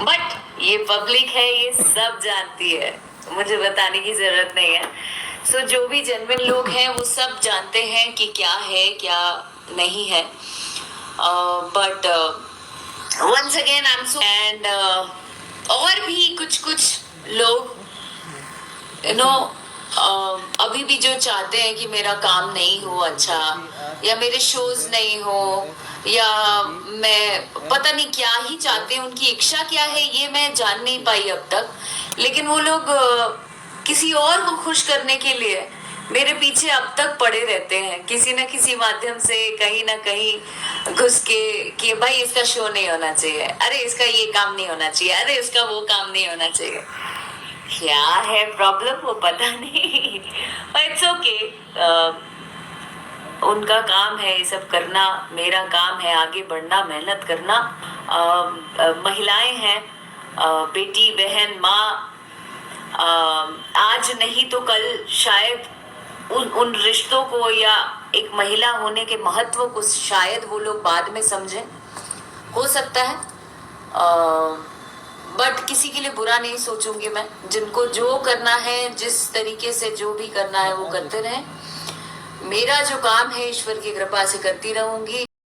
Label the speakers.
Speaker 1: But ये public है, ये सब जानती है, मुझे बताने की जरूरत नहीं है। सो जो भी जेन्युइन लोग हैं वो सब जानते हैं कि क्या है क्या नहीं है। But once again I am so and और भी कुछ कुछ लोग यू नो अभी भी जो चाहते हैं कि मेरा काम नहीं हो अच्छा, या मेरे शोज नहीं हो, या मैं पता नहीं क्या ही चाहते हैं, उनकी इच्छा क्या है ये मैं जान नहीं पाई अब तक। लेकिन वो लोग किसी और को खुश करने के लिए मेरे पीछे अब तक पड़े रहते हैं, किसी न किसी माध्यम से कहीं ना कहीं घुस के कि भाई इसका शो नहीं होना चाहिए, अरे इसका ये काम नहीं होना चाहिए, अरे इसका वो काम नहीं होना चाहिए। क्या है प्रॉब्लम वो पता नहीं, इट्स ओके। उनका काम है ये सब करना, मेरा काम है आगे बढ़ना, मेहनत करना। महिलाएं हैं, बेटी बहन माँ, आज नहीं तो कल शायद उन रिश्तों को या एक महिला होने के महत्व को शायद वो लोग बाद में समझें, हो सकता है। बट किसी के लिए बुरा नहीं सोचूंगी मैं। जिनको जो करना है, जिस तरीके से जो भी करना है वो करते रहें। मेरा जो काम है ईश्वर की कृपा से करती रहूंगी।